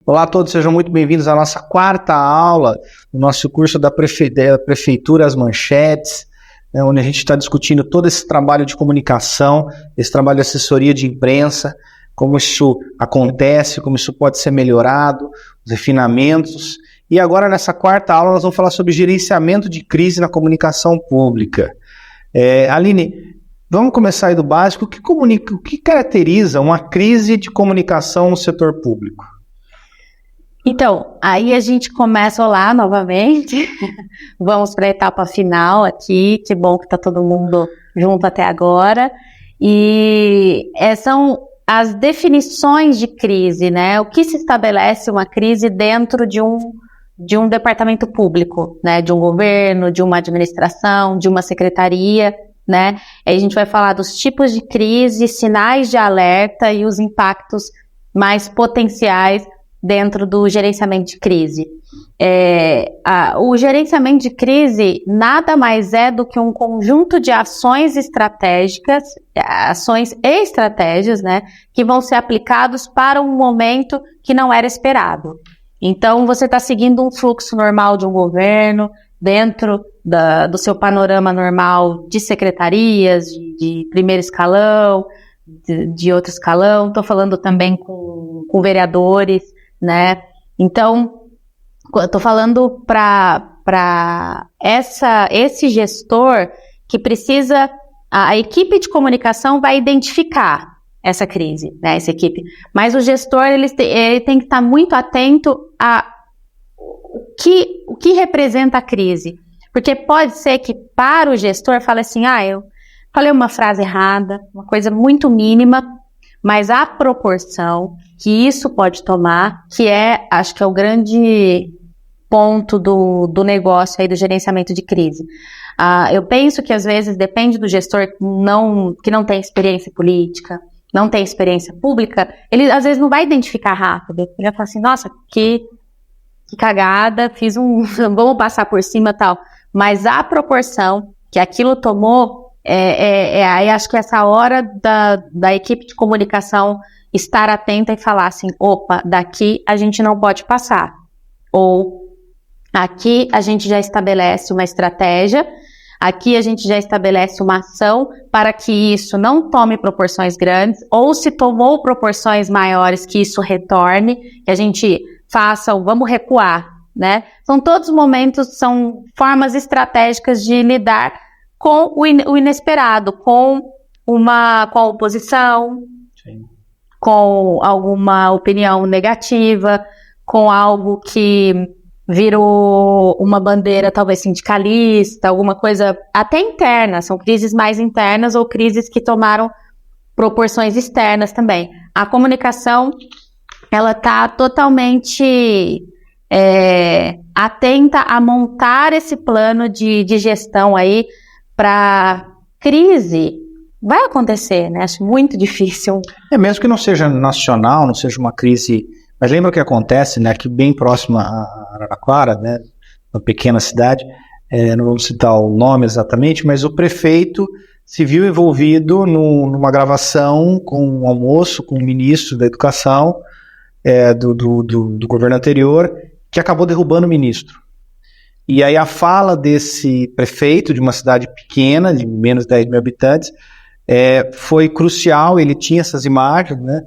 Olá a todos, sejam muito bem-vindos à nossa quarta aula do nosso curso da Prefeitura As Manchetes, onde a gente está discutindo todo esse trabalho de comunicação, esse trabalho de assessoria de imprensa, como isso acontece, como isso pode ser melhorado, os refinamentos. E agora, nessa quarta aula, nós vamos falar sobre gerenciamento de crise na comunicação pública. Aline, vamos começar aí do básico. O que caracteriza uma crise de comunicação no setor público? Então, aí a gente começa lá novamente, vamos para a etapa final aqui, que bom que está todo mundo junto até agora, e são as definições de crise, né? O que se estabelece uma crise dentro de um departamento público, né? De um governo, de uma administração, de uma secretaria, né? Aí a gente vai falar dos tipos de crise, sinais de alerta e os impactos mais potenciais dentro do gerenciamento de crise. O gerenciamento de crise nada mais é do que um conjunto de ações estratégicas, ações e estratégias, né, que vão ser aplicados para um momento que não era esperado. Então, você está seguindo um fluxo normal de um governo, dentro do seu panorama normal de secretarias, de primeiro escalão, de outro escalão. Estou falando também com vereadores, né? Então, eu tô falando para esse gestor que precisa, a equipe de comunicação vai identificar essa crise, né? Essa equipe. Mas o gestor, ele tem que estar muito atento a o que representa a crise. Porque pode ser que para o gestor fale assim, eu falei uma frase errada, uma coisa muito mínima, mas a proporção que isso pode tomar, acho que é o grande ponto do negócio aí, do gerenciamento de crise. Eu penso que às vezes depende do gestor que não tem experiência política, não tem experiência pública, ele às vezes não vai identificar rápido. Ele vai falar assim, nossa, que cagada, vamos passar por cima e tal. Mas a proporção que aquilo tomou, aí acho que essa hora da equipe de comunicação estar atenta e falar assim, opa, daqui a gente não pode passar. Ou aqui a gente já estabelece uma estratégia, aqui a gente já estabelece uma ação para que isso não tome proporções grandes, ou se tomou proporções maiores, que isso retorne, que a gente faça o vamos recuar, né? São todos momentos, são formas estratégicas de lidar com o inesperado, com a oposição, sim, com alguma opinião negativa, com algo que virou uma bandeira talvez sindicalista, alguma coisa até interna, são crises mais internas ou crises que tomaram proporções externas também. A comunicação, ela está totalmente atenta a montar esse plano de gestão aí para crise. Vai acontecer, né? Acho muito difícil. Mesmo que não seja nacional, não seja uma crise, mas lembra o que acontece, né? Aqui bem próximo a Araraquara, né? Uma pequena cidade, não vamos citar o nome exatamente, mas o prefeito se viu envolvido numa gravação com um almoço com o ministro da Educação do governo anterior, que acabou derrubando o ministro. E aí a fala desse prefeito de uma cidade pequena, de menos de 10 mil habitantes, foi crucial. Ele tinha essas imagens, né?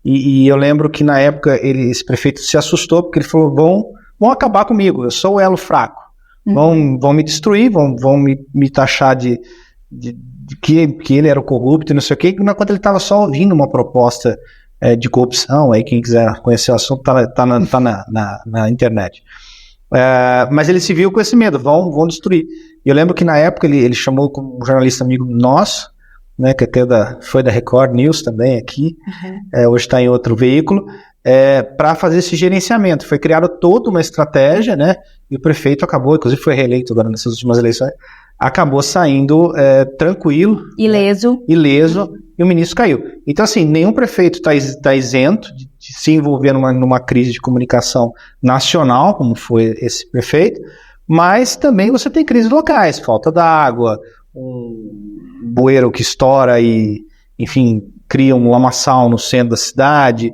E eu lembro que na época esse prefeito se assustou, porque ele falou, vão acabar comigo, eu sou o elo fraco, vão me destruir, vão me taxar de que ele era o corrupto e não sei o quê, enquanto ele estava só ouvindo uma proposta de corrupção. Aí quem quiser conhecer o assunto tá na internet. Mas ele se viu com esse medo, vão destruir. E eu lembro que na época ele chamou um jornalista amigo nosso, né, que foi da Record News também aqui, hoje está em outro veículo, para fazer esse gerenciamento. Foi criada toda uma estratégia, né, e o prefeito acabou, inclusive foi reeleito agora nessas últimas eleições, acabou saindo tranquilo, ileso, e o ministro caiu. Então, assim, nenhum prefeito está isento de se envolver numa crise de comunicação nacional, como foi esse prefeito, mas também você tem crises locais, falta d'água, um bueiro que estoura e enfim, cria um lamaçal no centro da cidade.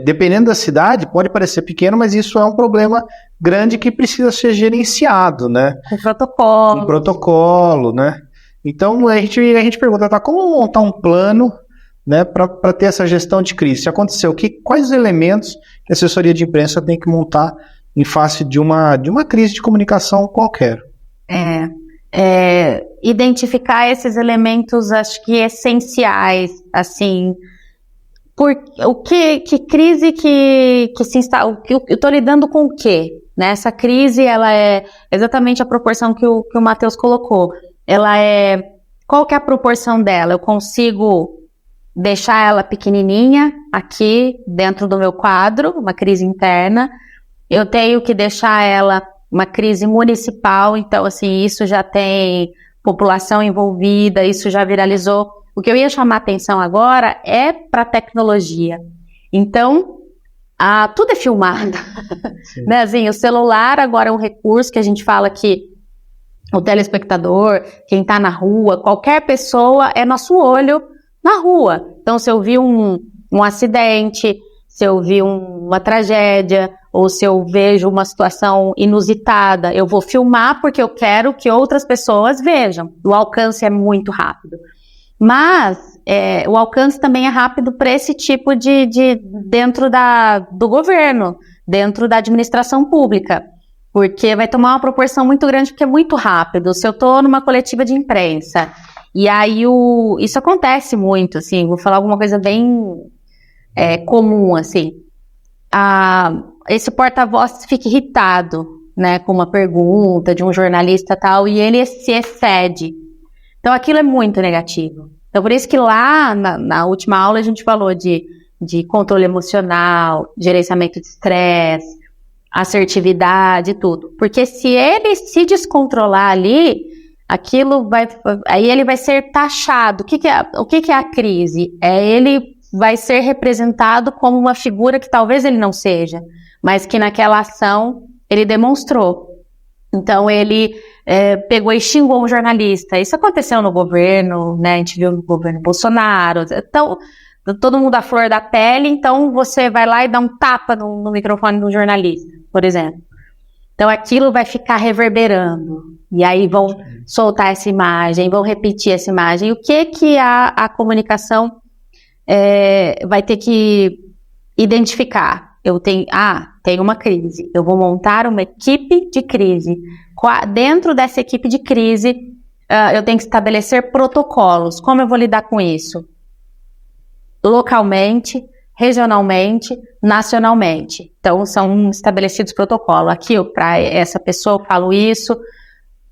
Dependendo da cidade, pode parecer pequeno, mas isso é um problema grande que precisa ser gerenciado, né? Com protocolo. Com protocolo, né? Então, a gente pergunta, tá, como montar um plano, né, para ter essa gestão de crise? Se aconteceu, quais os elementos que a assessoria de imprensa tem que montar em face de uma crise de comunicação qualquer? Identificar esses elementos, acho que essenciais, assim, que crise que se instala, eu estou lidando com o quê? Né? Essa crise, ela é exatamente a proporção que o Matheus colocou. Qual que é a proporção dela? Eu consigo deixar ela pequenininha aqui dentro do meu quadro, uma crise interna. Eu tenho que deixar ela uma crise municipal, então assim, isso já tem população envolvida, isso já viralizou. O que eu ia chamar a atenção agora é para a tecnologia. Então, tudo é filmado. Né? Assim, o celular agora é um recurso que a gente fala que o telespectador, quem está na rua, qualquer pessoa é nosso olho na rua. Então, se eu vi um acidente, se eu vi uma tragédia, ou se eu vejo uma situação inusitada, eu vou filmar porque eu quero que outras pessoas vejam. O alcance é muito rápido. Mas o alcance também é rápido para esse tipo de dentro do governo, dentro da administração pública, porque vai tomar uma proporção muito grande, porque é muito rápido. Se eu estou numa coletiva de imprensa, e aí isso acontece muito, assim, vou falar alguma coisa bem comum, assim, esse porta-voz fica irritado, né, com uma pergunta de um jornalista e tal, e ele se excede. Então aquilo é muito negativo. Então por isso que lá na última aula a gente falou de controle emocional, gerenciamento de estresse, assertividade e tudo. Porque se ele se descontrolar ali, aí ele vai ser taxado. O que é a crise? Ele vai ser representado como uma figura que talvez ele não seja, mas que naquela ação ele demonstrou. Então ele pegou e xingou um jornalista. Isso aconteceu no governo, né? A gente viu no governo Bolsonaro. Então, todo mundo à flor da pele, então você vai lá e dá um tapa no microfone do jornalista, por exemplo. Então aquilo vai ficar reverberando. E aí vão soltar essa imagem, vão repetir essa imagem. O que a comunicação vai ter que identificar? Tem uma crise. Eu vou montar uma equipe de crise. Dentro dessa equipe de crise, eu tenho que estabelecer protocolos. Como eu vou lidar com isso? Localmente, regionalmente, nacionalmente. Então, são estabelecidos protocolos. Aqui, para essa pessoa, eu falo isso.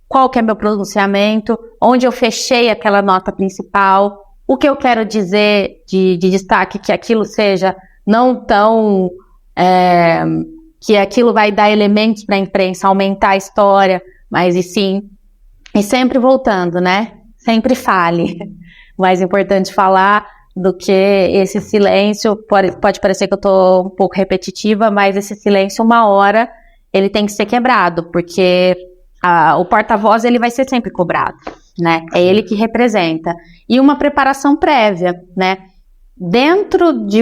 Qual que é meu pronunciamento? Onde eu fechei aquela nota principal? O que eu quero dizer de destaque, que aquilo seja não tão... que aquilo vai dar elementos para a imprensa aumentar a história, mas e sempre voltando, né? Sempre fale. Mais importante falar do que esse silêncio. Pode parecer que eu estou um pouco repetitiva, mas esse silêncio, uma hora, ele tem que ser quebrado, porque o porta-voz ele vai ser sempre cobrado, né? É ele que representa. E uma preparação prévia, né? Dentro de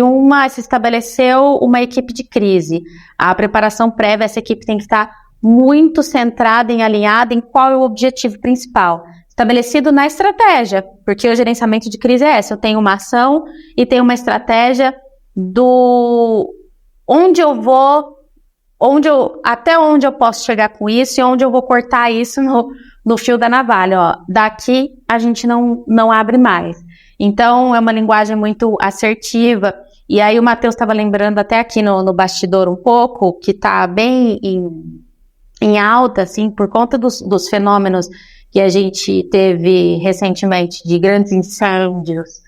se estabeleceu uma equipe de crise. A preparação prévia, essa equipe tem que estar muito centrada e alinhada em qual é o objetivo principal. Estabelecido na estratégia, porque o gerenciamento de crise é essa. Eu tenho uma ação e tenho uma estratégia onde eu vou, até onde eu posso chegar com isso e onde eu vou cortar isso no fio da navalha. Ó. Daqui a gente não abre mais. Então, é uma linguagem muito assertiva. E aí o Matheus estava lembrando até aqui no bastidor um pouco, que está bem em alta, assim, por conta dos fenômenos que a gente teve recentemente de grandes incêndios,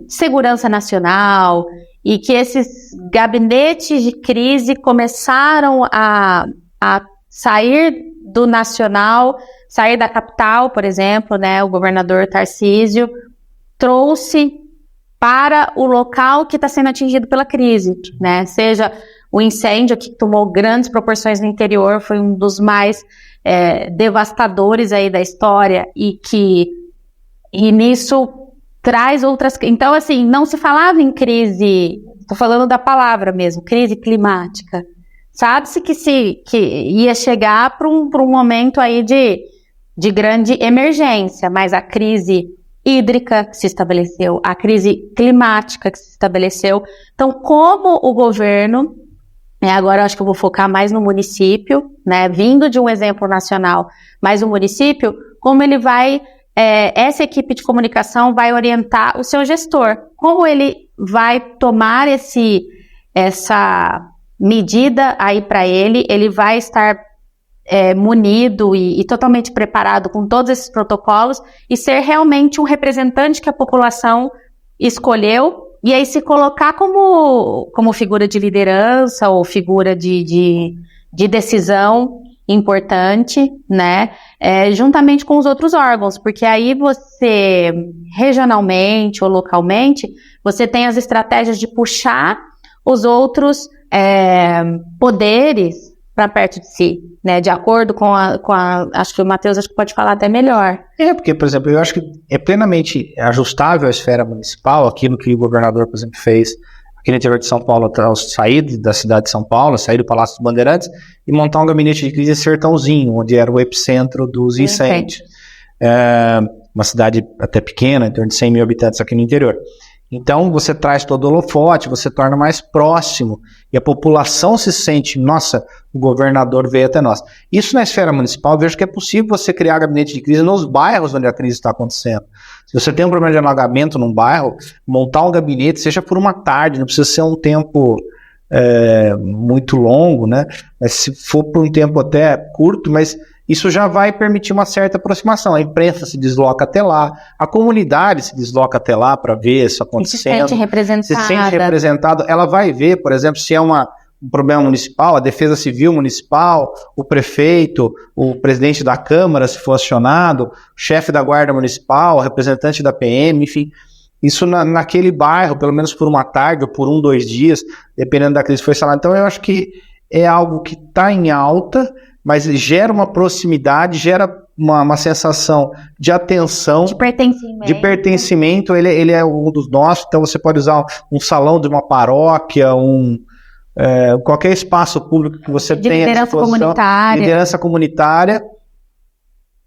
segurança nacional, e que esses gabinetes de crise começaram a sair do nacional, sair da capital, por exemplo, né, o governador Tarcísio trouxe para o local que está sendo atingido pela crise, né, seja o incêndio que tomou grandes proporções no interior, foi um dos mais devastadores aí da história e nisso traz outras... Então, assim, não se falava em crise, estou falando da palavra mesmo, crise climática. Sabe-se que ia chegar para um momento aí de grande emergência, mas a crise hídrica que se estabeleceu, a crise climática que se estabeleceu. Então, como o governo, agora eu acho que eu vou focar mais no município, né, vindo de um exemplo nacional, mas o município, como ele vai, essa equipe de comunicação vai orientar o seu gestor, como ele vai tomar essa medida aí para ele vai estar munido e totalmente preparado com todos esses protocolos e ser realmente um representante que a população escolheu e aí se colocar como figura de liderança ou figura de decisão importante, né, juntamente com os outros órgãos, porque aí você, regionalmente ou localmente, você tem as estratégias de puxar os outros poderes para perto de si, né, de acordo com a acho que o Matheus pode falar até melhor. Porque, por exemplo, eu acho que é plenamente ajustável à esfera municipal, aquilo que o governador, por exemplo, fez aqui no interior de São Paulo, ao sair da cidade de São Paulo, sair do Palácio dos Bandeirantes e montar um gabinete de crise em Sertãozinho, onde era o epicentro dos incêndios. Uma cidade até pequena, em torno de 100 mil habitantes aqui no interior. Então, você traz todo o holofote, você torna mais próximo, e a população se sente, nossa, o governador veio até nós. Isso na esfera municipal, eu vejo que é possível você criar gabinete de crise nos bairros onde a crise está acontecendo. Se você tem um problema de alagamento num bairro, montar um gabinete, seja por uma tarde, não precisa ser um tempo muito longo, né? Mas se for por um tempo até curto, mas isso já vai permitir uma certa aproximação. A imprensa se desloca até lá, a comunidade se desloca até lá para ver isso acontecendo. Se sente representada. Se sente representado. Ela vai ver, por exemplo, se é um problema municipal, a Defesa Civil Municipal, o prefeito, o presidente da Câmara, se for acionado, o chefe da Guarda Municipal, o representante da PM, enfim. Isso naquele bairro, pelo menos por uma tarde ou por 2 dias, dependendo da crise que foi instalada. Então, eu acho que é algo que está em alta, mas gera uma proximidade, gera uma sensação de atenção, de pertencimento. Ele é um dos nossos, então você pode usar um salão de uma paróquia, qualquer espaço público que você tenha à disposição, liderança comunitária,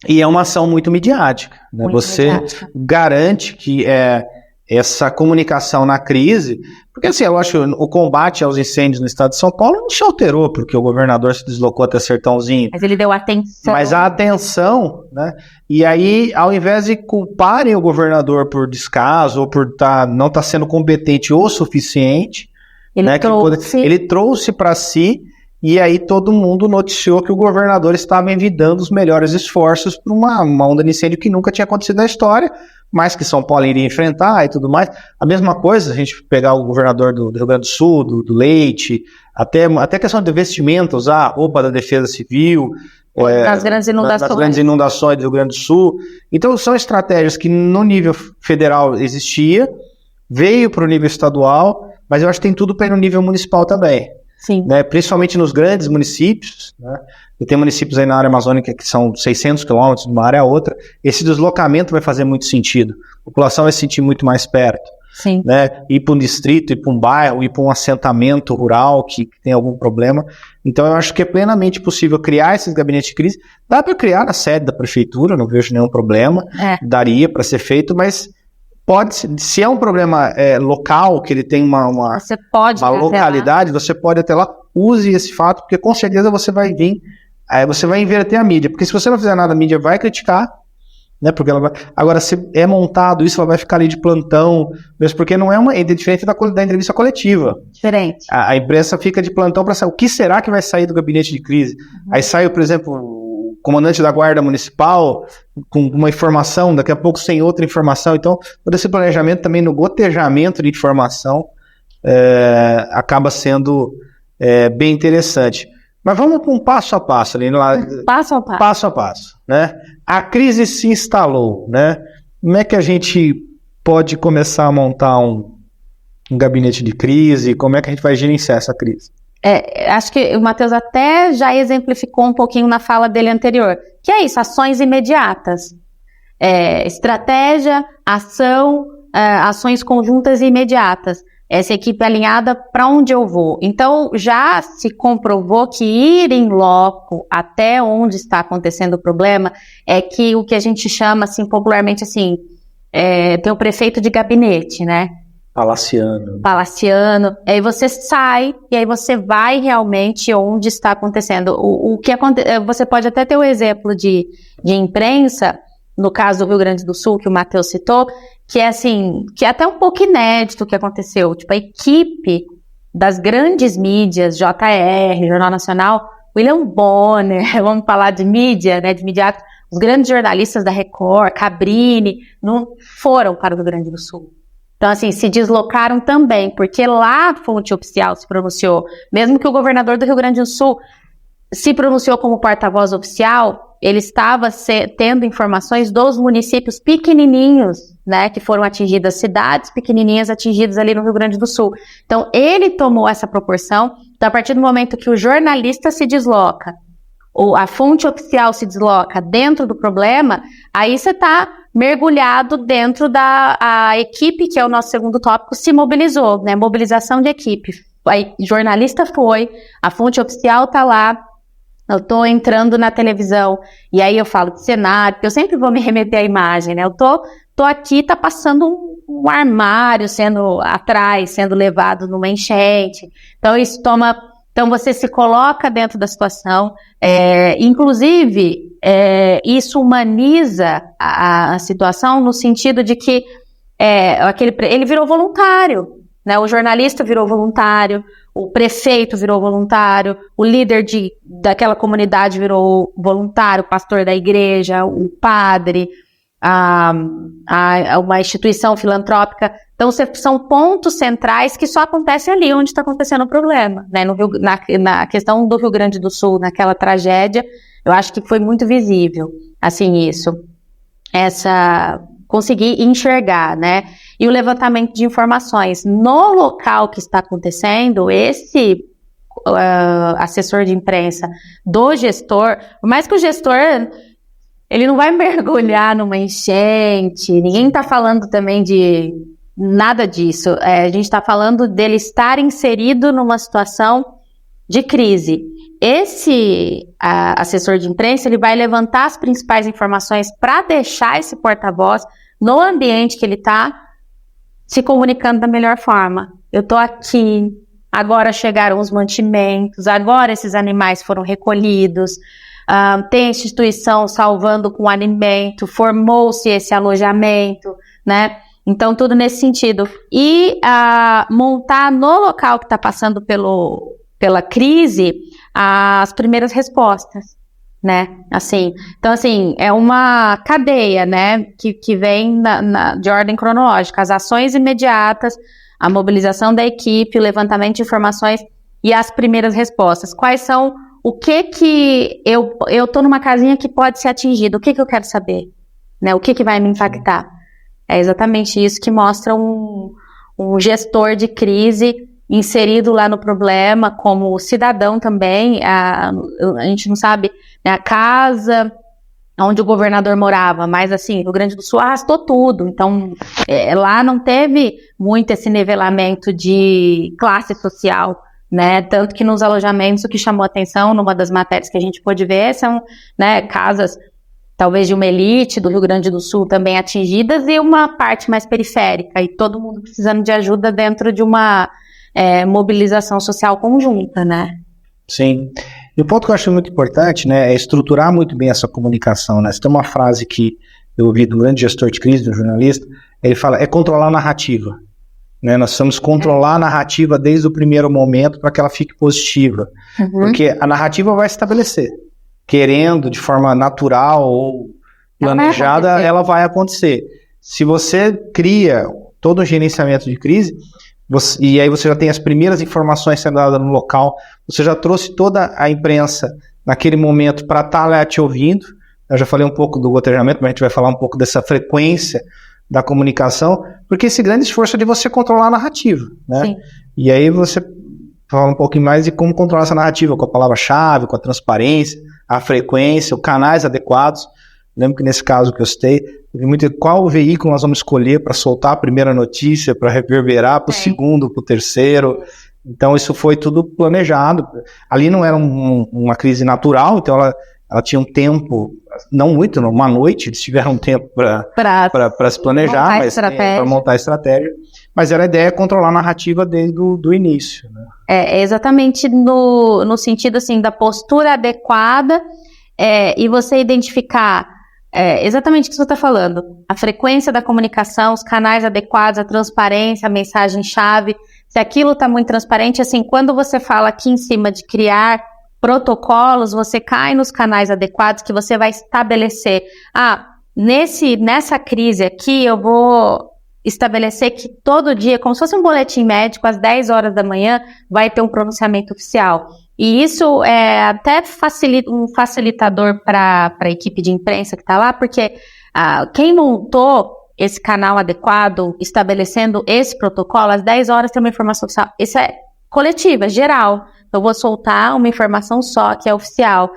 e é uma ação muito midiática, né? Garante que essa comunicação na crise, porque assim, eu acho que o combate aos incêndios no estado de São Paulo não se alterou, porque o governador se deslocou até Sertãozinho. Mas ele deu atenção. Mas a atenção, né? E aí, ao invés de culparem o governador por descaso, ou por não estar sendo competente o suficiente, ele trouxe para si, e aí todo mundo noticiou que o governador estava envidando os melhores esforços para uma onda de incêndio que nunca tinha acontecido na história, mas que São Paulo iria enfrentar e tudo mais. A mesma coisa, a gente pegar o governador do Rio Grande do Sul, do Leite, até questão de vestimenta, usar a roupa da Defesa Civil, nas grandes inundações do Rio Grande do Sul. Então são estratégias que no nível federal existia, veio para o nível estadual, mas eu acho que tem tudo para ir no nível municipal também. Sim. Né, principalmente nos grandes municípios, né, e tem municípios aí na área amazônica que são 600 quilômetros de uma área a outra, esse deslocamento vai fazer muito sentido, a população vai se sentir muito mais perto. Sim. Né, ir para um distrito, ir para um bairro, ir para um assentamento rural que tem algum problema. Então eu acho que é plenamente possível criar esses gabinetes de crise. Dá para criar na sede da prefeitura, não vejo nenhum problema, daria para ser feito, mas se é um problema local, que ele tem uma localidade, você pode até lá, use esse fato, porque com certeza você vai vir, você vai inverter a mídia, porque se você não fizer nada, a mídia vai criticar, né, porque ela vai, agora se é montado isso, ela vai ficar ali de plantão, mesmo porque não é diferente da entrevista coletiva. Diferente. A imprensa fica de plantão para saber o que será que vai sair do gabinete de crise. Aí sai, por exemplo, comandante da Guarda Municipal com uma informação, daqui a pouco sem outra informação. Então, todo esse planejamento também no gotejamento de informação acaba sendo bem interessante. Mas vamos para um passo a passo, ali, passo a passo, né? A crise se instalou, né? Como é que a gente pode começar a montar um gabinete de crise? Como é que a gente vai gerenciar essa crise? Acho que o Matheus até já exemplificou um pouquinho na fala dele anterior, que é isso, ações imediatas. Estratégia, ação, ações conjuntas e imediatas. Essa equipe alinhada para onde eu vou. Então, já se comprovou que ir em loco até onde está acontecendo o problema é que o que a gente chama, assim, popularmente, assim, tem o prefeito de gabinete, né? Palaciano. Aí você sai e aí você vai realmente onde está acontecendo. Você pode até ter o exemplo de imprensa, no caso do Rio Grande do Sul, que o Matheus citou, que é assim, que é até um pouco inédito o que aconteceu. Tipo, a equipe das grandes mídias, JR, Jornal Nacional, William Bonner, vamos falar de mídia, né, de imediato, os grandes jornalistas da Record, Cabrini, não foram para o Rio Grande do Sul. Então, assim, se deslocaram também, porque lá a fonte oficial se pronunciou, mesmo que o governador do Rio Grande do Sul se pronunciou como porta-voz oficial, ele estava tendo informações dos municípios pequenininhos, né, que foram atingidas, cidades pequenininhas atingidas ali no Rio Grande do Sul. Então, ele tomou essa proporção. Então, a partir do momento que o jornalista se desloca, ou a fonte oficial se desloca dentro do problema, aí você está mergulhado dentro da equipe, que é o nosso segundo tópico, se mobilizou, né, mobilização de equipe. Aí, jornalista foi, a fonte oficial está lá, eu tô entrando na televisão, e aí eu falo de cenário, porque eu sempre vou me remeter à imagem, né? Eu tô aqui, tá passando um armário sendo levado numa enchente. Então então você se coloca dentro da situação, inclusive, isso humaniza a situação no sentido de que ele virou voluntário, né? O jornalista virou voluntário, o prefeito virou voluntário, o líder daquela comunidade virou voluntário, o pastor da igreja, o padre, uma instituição filantrópica. Então, são pontos centrais que só acontecem ali onde está acontecendo o problema, né? Na questão do Rio Grande do Sul, naquela tragédia, eu acho que foi muito visível, assim, conseguir enxergar, né? E o levantamento de informações no local que está acontecendo, esse assessor de imprensa do gestor, por mais que o gestor, ele não vai mergulhar numa enchente, ninguém está falando também de nada disso, a gente está falando dele estar inserido numa situação de crise. Esse assessor de imprensa, ele vai levantar as principais informações para deixar esse porta-voz no ambiente que ele está, se comunicando da melhor forma. Eu tô aqui, agora chegaram os mantimentos, agora esses animais foram recolhidos, tem a instituição salvando com alimento, formou-se esse alojamento, né? Então, tudo nesse sentido. E montar no local que está passando pela crise as primeiras respostas, né? Assim, então, assim, é uma cadeia, né? Que vem de ordem cronológica. As ações imediatas, a mobilização da equipe, o levantamento de informações e as primeiras respostas. Quais são, o que eu tô numa casinha que pode ser atingido, o que eu quero saber, né? O que vai me impactar? É exatamente isso que mostra um gestor de crise inserido lá no problema, como cidadão também. A gente não sabe, né, a casa onde o governador morava, mas assim, o Rio Grande do Sul arrastou tudo, então lá não teve muito esse nivelamento de classe social, né, tanto que nos alojamentos o que chamou atenção, numa das matérias que a gente pôde ver, são, né, casas talvez de uma elite do Rio Grande do Sul também atingidas e uma parte mais periférica, e todo mundo precisando de ajuda dentro de uma mobilização social conjunta, né? Sim. E o ponto que eu acho muito importante, né, é estruturar muito bem essa comunicação, né? Você tem uma frase que eu ouvi do grande gestor de crise, do jornalista, ele fala, controlar a narrativa, né? Nós precisamos controlar a narrativa desde o primeiro momento para que ela fique positiva, porque a narrativa vai se estabelecer, querendo, de forma natural ou planejada, ela vai acontecer. Se você cria todo um gerenciamento de crise, e aí você já tem as primeiras informações sendo dadas no local, você já trouxe toda a imprensa naquele momento para estar lá te ouvindo. Eu já falei um pouco do gotejamento, mas a gente vai falar um pouco dessa frequência da comunicação, porque esse grande esforço é de você controlar a narrativa, né? Sim. E aí você fala um pouquinho mais de como controlar essa narrativa, com a palavra-chave, com a transparência, a frequência, os canais adequados. Lembro que nesse caso que eu citei, teve muito qual veículo nós vamos escolher para soltar a primeira notícia, para reverberar para o segundo, para o terceiro. Então isso foi tudo planejado. Ali não era uma crise natural, então ela tinha um tempo, não muito, uma noite, eles tiveram um tempo para se planejar, para montar a estratégia. Mas era a ideia controlar a narrativa desde o início. Né? É exatamente no sentido assim, da postura adequada e você identificar exatamente o que você está falando. A frequência da comunicação, os canais adequados, a transparência, a mensagem-chave. Se aquilo está muito transparente, assim, quando você fala aqui em cima de criar protocolos, você cai nos canais adequados que você vai estabelecer. Nessa crise aqui, eu vou estabelecer que todo dia, como se fosse um boletim médico, às 10 horas da manhã, vai ter um pronunciamento oficial. E isso é até um facilitador para a equipe de imprensa que está lá, porque quem montou esse canal adequado, estabelecendo esse protocolo, às 10 horas tem uma informação oficial. Isso é coletiva, geral. Eu vou soltar uma informação só, que é oficial,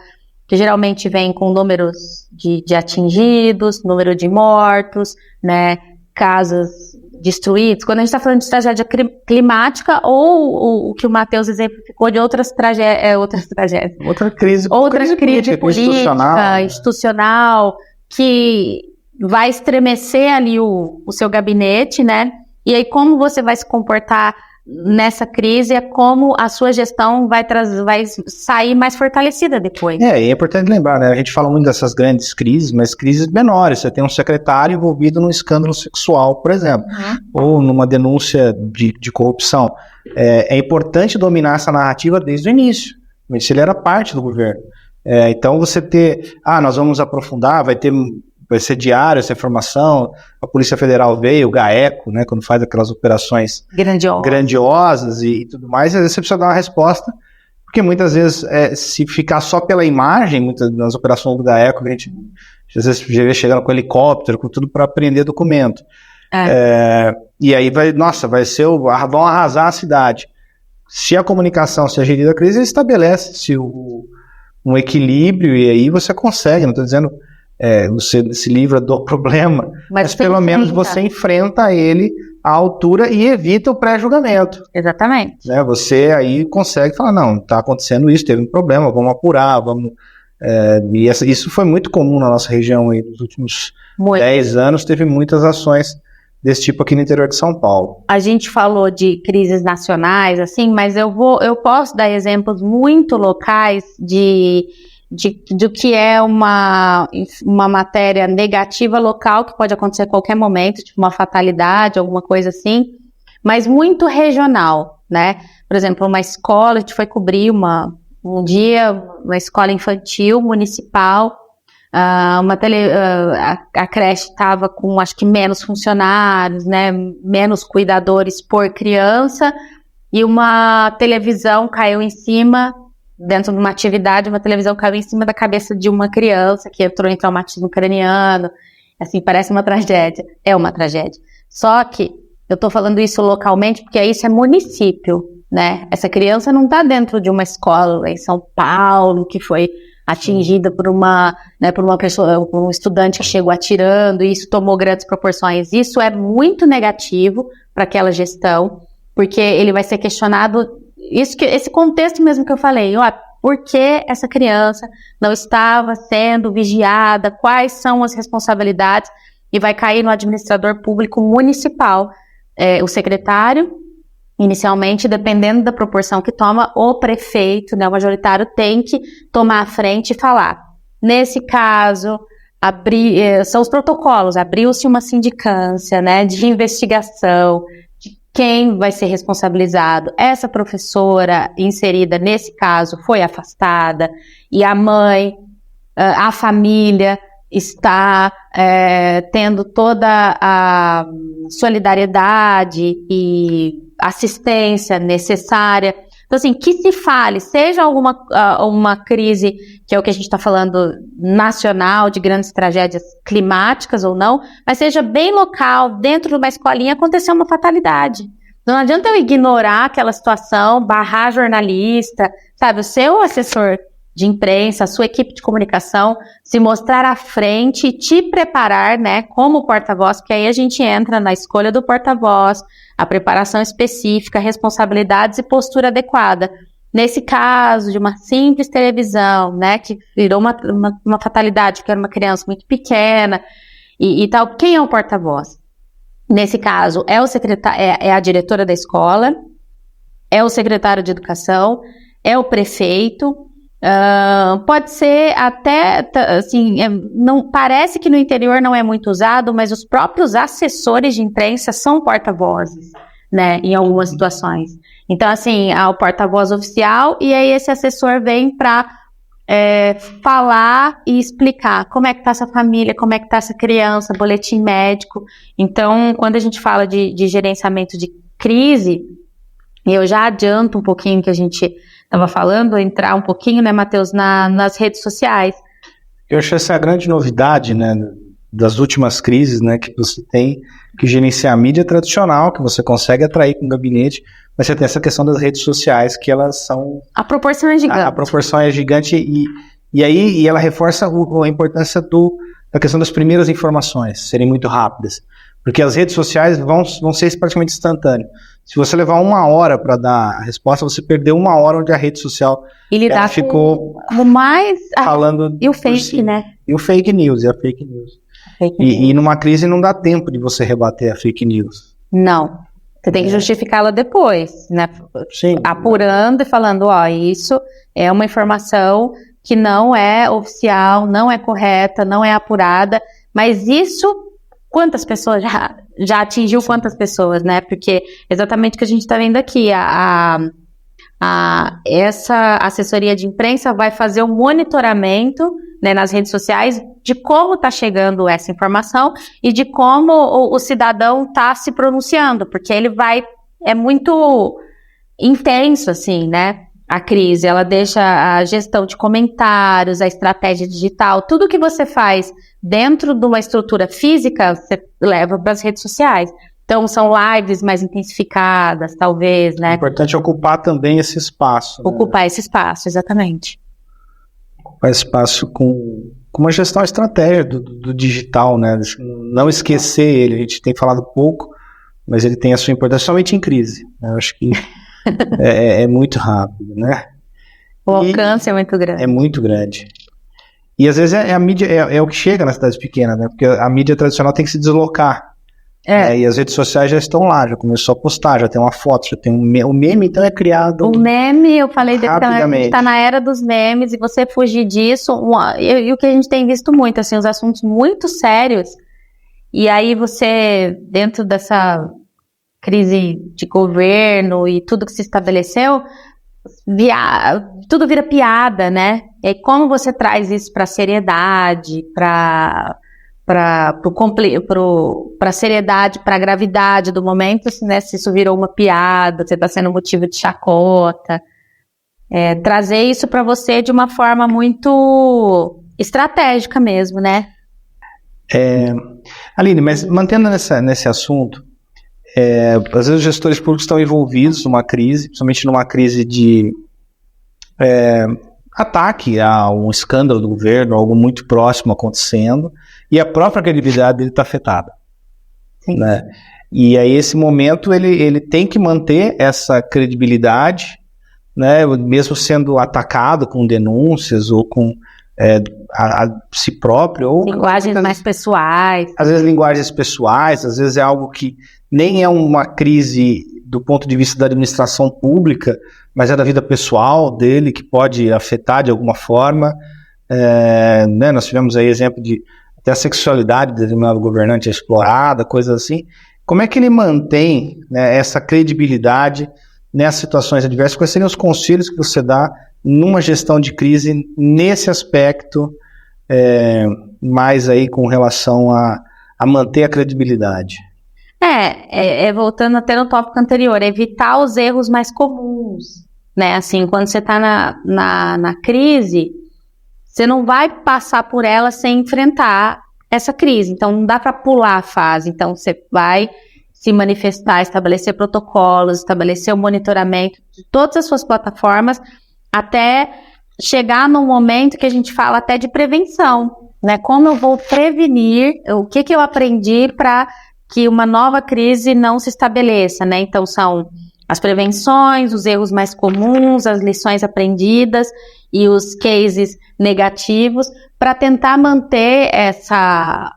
que geralmente vem com números de atingidos, número de mortos, né, casas destruídas. Quando a gente está falando de tragédia climática ou o que o Matheus exemplificou de outras tragédias. Outra crise política, institucional, que vai estremecer ali o seu gabinete, né? E aí como você vai se comportar nessa crise, é como a sua gestão vai sair mais fortalecida depois. E é importante lembrar, né? A gente fala muito dessas grandes crises, mas crises menores. Você tem um secretário envolvido num escândalo sexual, por exemplo, ou numa denúncia de corrupção. É importante dominar essa narrativa desde o início, mas ele era parte do governo. Então você ter, nós vamos aprofundar, vai ser diário essa informação, a Polícia Federal veio, o GAECO, né, quando faz aquelas operações grandiosas e tudo mais, às vezes você precisa dar uma resposta, porque muitas vezes, se ficar só pela imagem, muitas das operações do GAECO, a gente às vezes vê chegando com helicóptero, com tudo para apreender documento. E aí vão arrasar a cidade. Se a comunicação se agir da crise, estabelece-se um equilíbrio, e aí você consegue, não estou dizendo... você se livra do problema, mas pelo menos você enfrenta ele à altura e evita o pré-julgamento. Exatamente. Né? Você aí consegue falar, não, está acontecendo isso, teve um problema, vamos apurar, vamos... isso foi muito comum na nossa região aí, nos últimos 10 anos, teve muitas ações desse tipo aqui no interior de São Paulo. A gente falou de crises nacionais, assim, mas eu posso dar exemplos muito locais do que é uma matéria negativa local, que pode acontecer a qualquer momento, tipo uma fatalidade, alguma coisa assim, mas muito regional, né? Por exemplo, uma escola, a gente foi cobrir um dia, uma escola infantil municipal, a creche estava com, acho que, menos funcionários, né? Menos cuidadores por criança, e uma televisão caiu em cima. Dentro de uma atividade, uma televisão caiu em cima da cabeça de uma criança que entrou em traumatismo craniano. Assim, parece uma tragédia. É uma tragédia. Só que eu tô falando isso localmente porque isso é município, né? Essa criança não tá dentro de uma escola em São Paulo que foi atingida por uma pessoa, um estudante que chegou atirando, e isso tomou grandes proporções. Isso é muito negativo para aquela gestão, porque ele vai ser questionado. Esse contexto mesmo que eu falei, por que essa criança não estava sendo vigiada, quais são as responsabilidades, e vai cair no administrador público municipal. O secretário, inicialmente, dependendo da proporção que toma, o prefeito, né, o majoritário, tem que tomar a frente e falar. Nesse caso, são os protocolos, abriu-se uma sindicância, né, de investigação, quem vai ser responsabilizado. Essa professora inserida nesse caso foi afastada, e a mãe, a família está tendo toda a solidariedade e assistência necessária. Então, assim, que se fale, seja uma crise, que é o que a gente está falando, nacional, de grandes tragédias climáticas ou não, mas seja bem local, dentro de uma escolinha, aconteceu uma fatalidade. Não adianta eu ignorar aquela situação, barrar jornalista, sabe? O seu assessor de imprensa, a sua equipe de comunicação, se mostrar à frente e te preparar, né, como porta-voz, porque aí a gente entra na escolha do porta-voz, a preparação específica, responsabilidades e postura adequada. Nesse caso de uma simples televisão, né, que virou uma fatalidade, porque era uma criança muito pequena e tal, quem é o porta-voz? Nesse caso, é o secretário, é a diretora da escola, é o secretário de educação, é o prefeito, pode ser até, assim, não, parece que no interior não é muito usado, mas os próprios assessores de imprensa são porta-vozes, né, em algumas situações. Então, assim, há o porta-voz oficial e aí esse assessor vem para falar e explicar como é que está essa família, como é que está essa criança, boletim médico. Então, quando a gente fala de gerenciamento de crise, eu já adianto um pouquinho que a gente estava falando, entrar um pouquinho, né, Matheus, nas redes sociais. Eu acho essa a grande novidade, né, das últimas crises, né, que você tem que gerenciar a mídia tradicional, que você consegue atrair com o gabinete, mas você tem essa questão das redes sociais, que elas são... A proporção é gigante. A proporção é gigante e ela reforça a importância da questão das primeiras informações serem muito rápidas. Porque as redes sociais vão ser praticamente instantâneas. Se você levar 1 hora para dar a resposta, você perdeu 1 hora onde a rede social ficou com mais falando... E o fake, né? E o fake news, E numa crise não dá tempo de você rebater a fake news. Não. Você tem que justificá-la depois, né? Sim. Apurando e falando, isso é uma informação que não é oficial, não é correta, não é apurada, mas isso, quantas pessoas já atingiu quantas pessoas, né? Porque exatamente o que a gente está vendo aqui, essa assessoria de imprensa vai fazer um monitoramento, né, nas redes sociais de como está chegando essa informação e de como o cidadão está se pronunciando, porque é muito intenso, assim, né, a crise, ela deixa a gestão de comentários, a estratégia digital, tudo que você faz dentro de uma estrutura física, você leva para as redes sociais. Então, são lives mais intensificadas, talvez, né? É importante ocupar também esse espaço. Ocupar esse espaço, exatamente. Ocupar esse espaço com uma gestão estratégica do digital, né? Não esquecer ele. A gente tem falado pouco, mas ele tem a sua importância, somente em crise. Eu acho que é muito rápido, né? O alcance é muito grande. É muito grande. E às vezes a mídia é o que chega nas cidades pequenas, né? Porque a mídia tradicional tem que se deslocar. E as redes sociais já estão lá, já começou a postar, já tem uma foto, já tem o meme, então é criado. O meme, eu falei que a gente está na era dos memes e você fugir disso, e o que a gente tem visto muito, assim, os assuntos muito sérios, e aí você, dentro dessa crise de governo e tudo que se estabeleceu, tudo vira piada, né? E aí, como você traz isso para a seriedade, para a seriedade, para a gravidade do momento, né, se isso virou uma piada, você está sendo motivo de chacota, trazer isso para você de uma forma muito estratégica mesmo, né? Aline, mas mantendo nesse assunto, às vezes os gestores públicos estão envolvidos numa crise, principalmente numa crise de ataque a um escândalo do governo, algo muito próximo acontecendo, e a própria credibilidade dele está afetada. Sim. Né? E aí esse momento ele tem que manter essa credibilidade, né, mesmo sendo atacado com denúncias ou com a si próprio. Ou linguagens mais pessoais. Às vezes linguagens pessoais, às vezes é algo que nem é uma crise do ponto de vista da administração pública, mas é da vida pessoal dele, que pode afetar de alguma forma. Né, nós tivemos aí exemplo de até a sexualidade de determinado governante explorada, coisas assim. Como é que ele mantém, né, essa credibilidade nessas situações adversas? Quais seriam os conselhos que você dá numa gestão de crise nesse aspecto, mais aí com relação a manter a credibilidade? Voltando até no tópico anterior, evitar os erros mais comuns, né? Assim, quando você está na crise, você não vai passar por ela sem enfrentar essa crise. Então, não dá para pular a fase. Então, você vai se manifestar, estabelecer protocolos, estabelecer o monitoramento de todas as suas plataformas, até chegar num momento que a gente fala até de prevenção, né? Como eu vou prevenir, o que eu aprendi para que uma nova crise não se estabeleça, né? Então, são as prevenções, os erros mais comuns, as lições aprendidas e os cases negativos, para tentar manter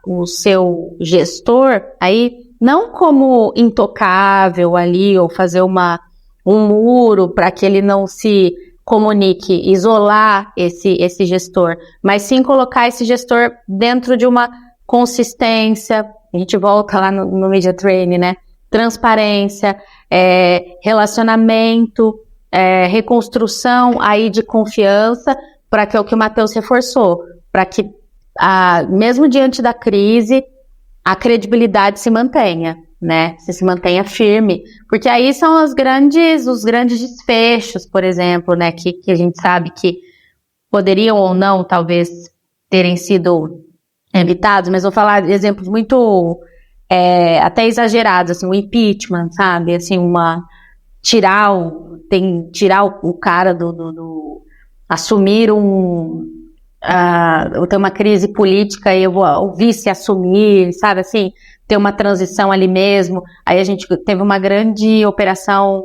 o seu gestor aí, não como intocável ali, ou fazer um muro para que ele não se comunique, isolar esse gestor, mas sim colocar esse gestor dentro de uma consistência. A gente volta lá no Media Training, né? Transparência, relacionamento, reconstrução aí de confiança, para que é o que o Matheus reforçou, para que mesmo diante da crise, a credibilidade se mantenha, né? Se mantenha firme, porque aí são os grandes desfechos, por exemplo, né? Que a gente sabe que poderiam ou não, talvez, terem sido evitados, mas vou falar de exemplos muito até exagerados, assim, o impeachment, sabe? Assim, tirar o cara assumir ter uma crise política e o vice assumir, sabe, assim, ter uma transição ali mesmo. Aí a gente teve uma grande operação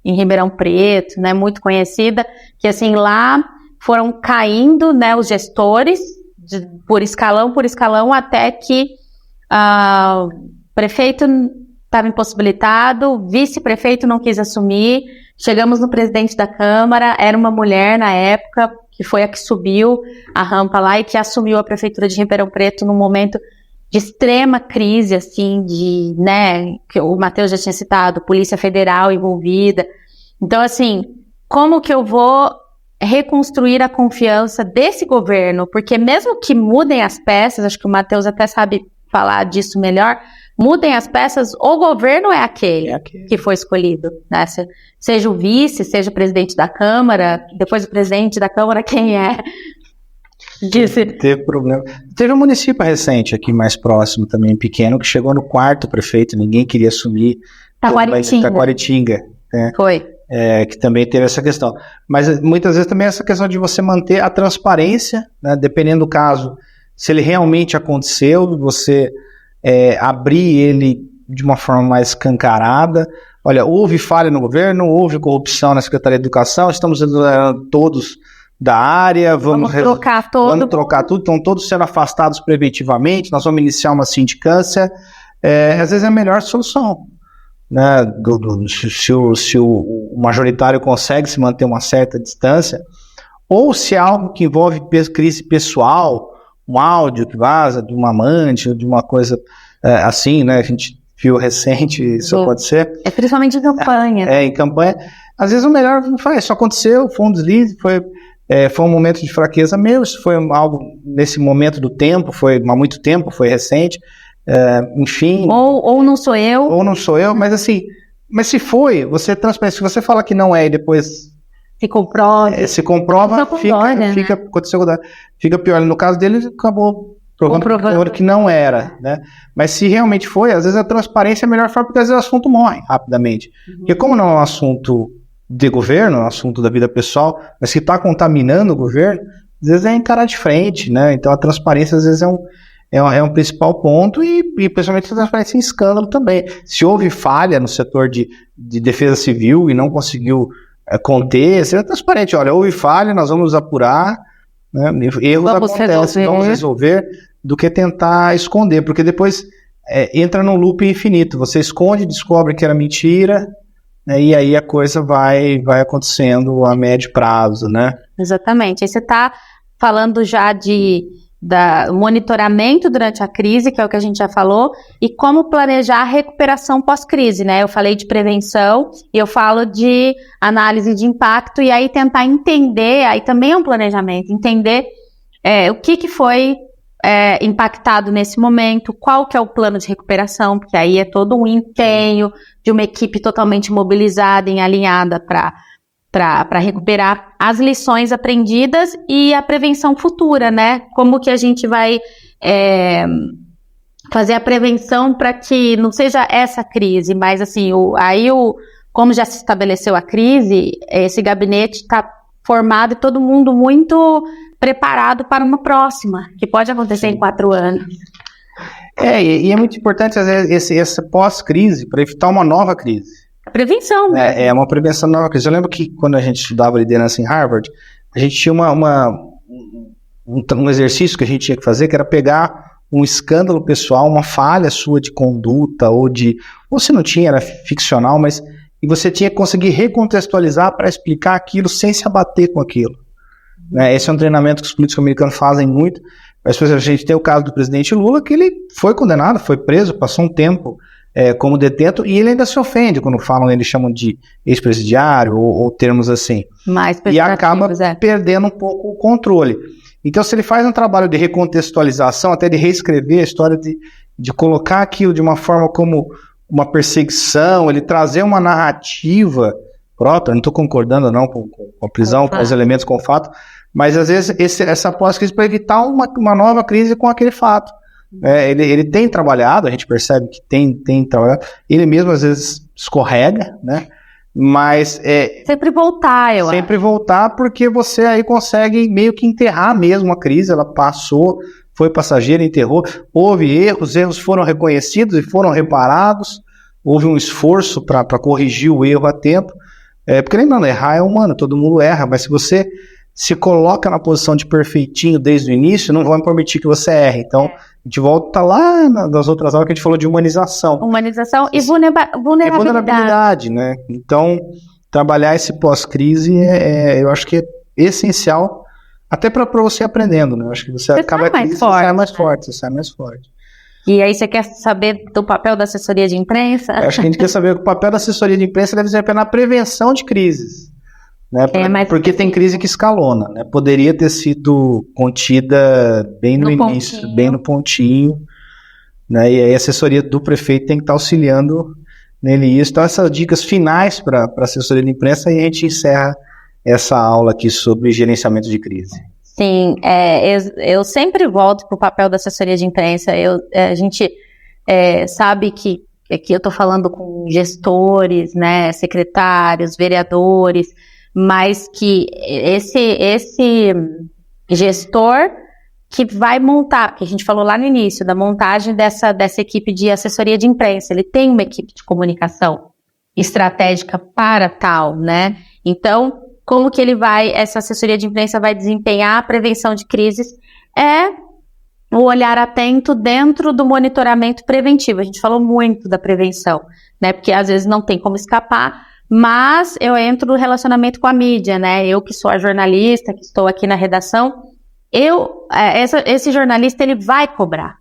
em Ribeirão Preto, né, muito conhecida, que assim, lá foram caindo, né, os gestores por escalão, até que o prefeito estava impossibilitado, o vice-prefeito não quis assumir, chegamos no presidente da Câmara, era uma mulher na época, que foi a que subiu a rampa lá e que assumiu a prefeitura de Ribeirão Preto num momento de extrema crise, assim, né, que o Matheus já tinha citado, Polícia Federal envolvida. Então, assim, como que eu vou reconstruir a confiança desse governo? Porque mesmo que mudem as peças, acho que o Matheus até sabe falar disso melhor, mudem as peças, o governo é aquele que foi escolhido, né? Seja o vice, seja o presidente da Câmara, depois o presidente da Câmara, quem é? Teve problema. Teve um município recente aqui mais próximo também, pequeno, que chegou no 4º prefeito, ninguém queria assumir. Taquaritinga. Né? Foi. Que também teve essa questão. Mas muitas vezes também essa questão de você manter a transparência, né? Dependendo do caso, se ele realmente aconteceu, você abrir ele de uma forma mais escancarada. Olha, houve falha no governo, houve corrupção na Secretaria de Educação, estamos todos da área, vamos trocar tudo, estão todos sendo afastados preventivamente, nós vamos iniciar uma sindicância. Às vezes é a melhor solução, né? Se o majoritário consegue se manter uma certa distância, ou se é algo que envolve crise pessoal, um áudio que vaza de uma amante, ou de uma coisa assim, né? A gente viu recente isso acontecer. Principalmente em campanha. Em campanha. Às vezes o melhor isso aconteceu, foi um deslize, foi um momento de fraqueza meu, isso foi algo nesse momento do tempo, foi há muito tempo, foi recente, enfim. Ou não sou eu. Ou não sou eu, mas assim, se foi, você transparece, se você fala que não é e depois se comprova, fica pior. No caso dele, acabou provando que não era, né? Mas se realmente foi, às vezes a transparência é a melhor forma, porque às vezes o assunto morre rapidamente. Porque como não é um assunto de governo, é um assunto da vida pessoal, mas que está contaminando o governo, às vezes é encarar de frente, né? Então a transparência às vezes é um principal ponto e principalmente a transparência em escândalo também. Se houve falha no setor de defesa civil e não conseguiu conter, seja transparente. Olha, houve falha, nós vamos apurar, né? Erros acontecem, vamos resolver, do que tentar esconder, porque depois entra num loop infinito. Você esconde, descobre que era mentira, né? E aí a coisa vai acontecendo a médio prazo, né? Exatamente. Aí você está falando já da monitoramento durante a crise, que é o que a gente já falou, e como planejar a recuperação pós-crise, né? Eu falei de prevenção, e eu falo de análise de impacto, e aí tentar entender, aí também é um planejamento, entender o que foi impactado nesse momento, qual que é o plano de recuperação, porque aí é todo um empenho de uma equipe totalmente mobilizada e alinhada para recuperar as lições aprendidas e a prevenção futura, né? Como que a gente vai fazer a prevenção para que não seja essa crise, mas assim, como já se estabeleceu a crise, esse gabinete está formado e todo mundo muito preparado para uma próxima, que pode acontecer em 4 anos. E é muito importante, às vezes, essa pós-crise, para evitar uma nova crise. Prevenção, né? É uma prevenção da nova crise. Eu lembro que quando a gente estudava liderança em Harvard, a gente tinha um exercício que a gente tinha que fazer, que era pegar um escândalo pessoal, uma falha sua de conduta, ou se não tinha, era ficcional, e você tinha que conseguir recontextualizar para explicar aquilo sem se abater com aquilo. Né? Esse é um treinamento que os políticos americanos fazem muito. Mas, por exemplo, a gente tem o caso do presidente Lula, que ele foi condenado, foi preso, passou um tempo como detento, e ele ainda se ofende quando falam, eles chamam de ex-presidiário, ou termos assim. E acaba perdendo um pouco o controle. Então, se ele faz um trabalho de recontextualização, até de reescrever a história, de colocar aquilo de uma forma como uma perseguição, ele trazer uma narrativa própria, não estou concordando não com a prisão, com os elementos, com o fato, mas às vezes essa pós-crise para evitar uma nova crise com aquele fato. Ele tem trabalhado, a gente percebe que tem trabalhado, ele mesmo às vezes escorrega, né? Mas sempre voltar, eu acho. Sempre voltar, porque você aí consegue meio que enterrar mesmo a crise. Ela passou, foi passageira, enterrou. Houve erros foram reconhecidos e foram reparados. Houve um esforço para corrigir o erro a tempo. Porque lembrando, errar é humano, todo mundo erra, mas se você se coloca na posição de perfeitinho desde o início, não vai permitir que você erre. Então, a gente volta lá nas outras aulas que a gente falou de humanização. Humanização e vulnerabilidade. Né? Então, trabalhar esse pós-crise, eu acho que é essencial, até para você aprendendo, né? Eu acho que você acaba mais forte, você sai mais forte. E aí você quer saber do papel da assessoria de imprensa? Eu acho que a gente quer saber que o papel da assessoria de imprensa deve ser na prevenção de crises. Né? Porque tem crise que escalona, né? Poderia ter sido contida bem no início, pontinho. Bem no pontinho, né? E aí a assessoria do prefeito tem que estar auxiliando nele isso. Então essas dicas finais para a assessoria de imprensa, e a gente encerra essa aula aqui sobre gerenciamento de crise. Sim, eu sempre volto para o papel da assessoria de imprensa. A gente sabe que aqui eu estou falando com gestores, né, secretários, vereadores, mas que esse gestor que vai montar, que a gente falou lá no início, da montagem dessa equipe de assessoria de imprensa, ele tem uma equipe de comunicação estratégica para tal, né? Então, como que essa assessoria de imprensa vai desempenhar a prevenção de crises? O olhar atento dentro do monitoramento preventivo. A gente falou muito da prevenção, né? Porque às vezes não tem como escapar, mas eu entro no relacionamento com a mídia, né? Eu que sou a jornalista, que estou aqui na redação, esse jornalista, ele vai cobrar,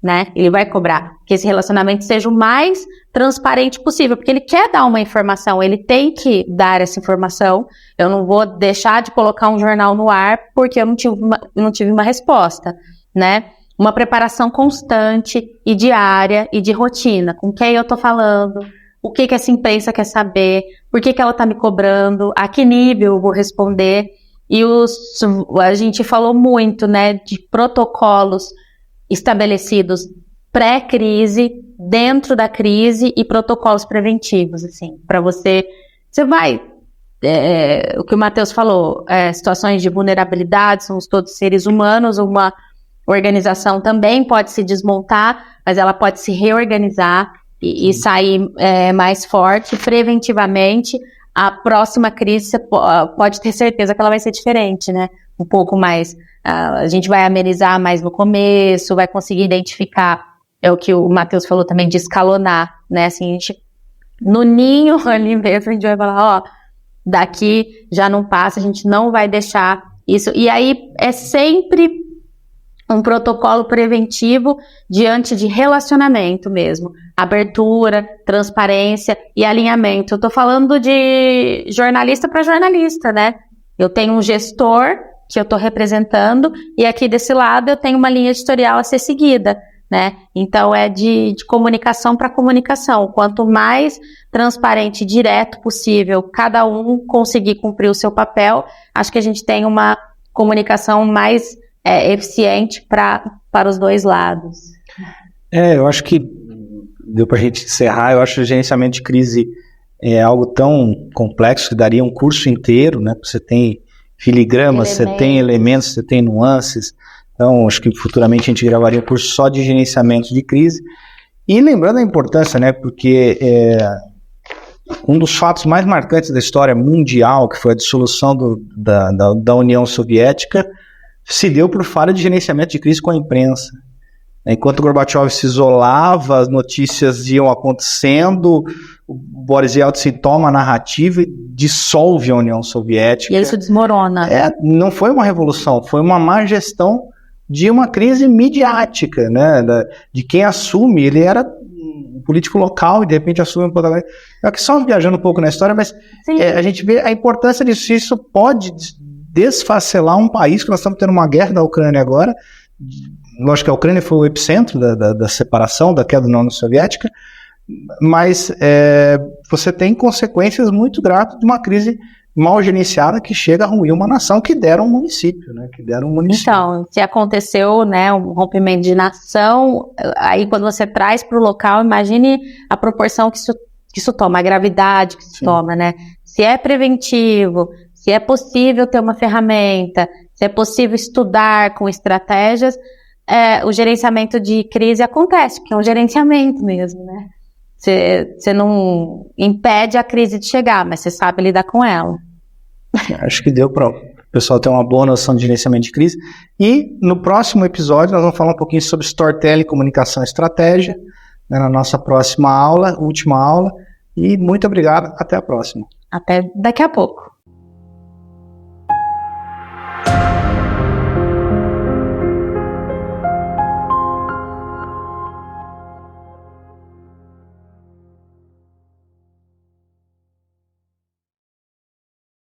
né? Ele vai cobrar que esse relacionamento seja o mais transparente possível, porque ele quer dar uma informação, ele tem que dar essa informação. Eu não vou deixar de colocar um jornal no ar porque eu não tive uma resposta, né? Uma preparação constante e diária e de rotina, com quem eu tô falando, o que essa imprensa quer saber, por que ela está me cobrando, a que nível eu vou responder. E a gente falou muito, né, de protocolos estabelecidos pré-crise, dentro da crise e protocolos preventivos, assim, para você vai, o que o Matheus falou, situações de vulnerabilidade, somos todos seres humanos, uma organização também pode se desmontar, mas ela pode se reorganizar e sair mais forte. Preventivamente, a próxima crise você pode ter certeza que ela vai ser diferente, né? Um pouco mais, a gente vai amenizar mais no começo, vai conseguir identificar, o que o Matheus falou também, de escalonar, né? Assim, a gente, no ninho ali mesmo, a gente vai falar, daqui já não passa, a gente não vai deixar isso. E aí é sempre um protocolo preventivo diante de relacionamento mesmo, abertura, transparência e alinhamento. Eu tô falando de jornalista para jornalista, né? Eu tenho um gestor que eu tô representando e aqui desse lado eu tenho uma linha editorial a ser seguida, né? Então é de comunicação para comunicação. Quanto mais transparente e direto possível cada um conseguir cumprir o seu papel, acho que a gente tem uma comunicação mais eficiente para os dois lados. Eu acho que deu para a gente encerrar. Eu acho que o gerenciamento de crise é algo tão complexo que daria um curso inteiro, né? Você tem filigramas, você tem elementos, você tem nuances. Então, acho que futuramente a gente gravaria um curso só de gerenciamento de crise. E lembrando a importância, né, porque um dos fatos mais marcantes da história mundial, que foi a dissolução da União Soviética, se deu por falha de gerenciamento de crise com a imprensa. Enquanto Gorbachev se isolava, as notícias iam acontecendo, o Boris Yeltsin toma a narrativa e dissolve a União Soviética. E isso desmorona. Não foi uma revolução, foi uma má gestão de uma crise midiática, né? De quem assume, ele era um político local e de repente assume um protagonista. Eu aqui só viajando um pouco na história, mas a gente vê a importância disso. Isso pode desfacelar um país, que nós estamos tendo uma guerra da Ucrânia agora. Lógico que a Ucrânia foi o epicentro da separação, da queda da União Soviética, mas você tem consequências muito graves de uma crise mal gerenciada que chega a ruir uma nação que dera um município, né? Então, se aconteceu, né, um rompimento de nação, aí quando você traz para o local, imagine a proporção que isso toma, a gravidade que isso toma, né? Se é preventivo, se é possível ter uma ferramenta, se é possível estudar com estratégias, o gerenciamento de crise acontece, porque é um gerenciamento mesmo, né? Você não impede a crise de chegar, mas você sabe lidar com ela. Acho que deu para o pessoal ter uma boa noção de gerenciamento de crise. E no próximo episódio nós vamos falar um pouquinho sobre storytelling, comunicação e estratégia, né, na nossa próxima aula, última aula. E muito obrigado, até a próxima. Até daqui a pouco.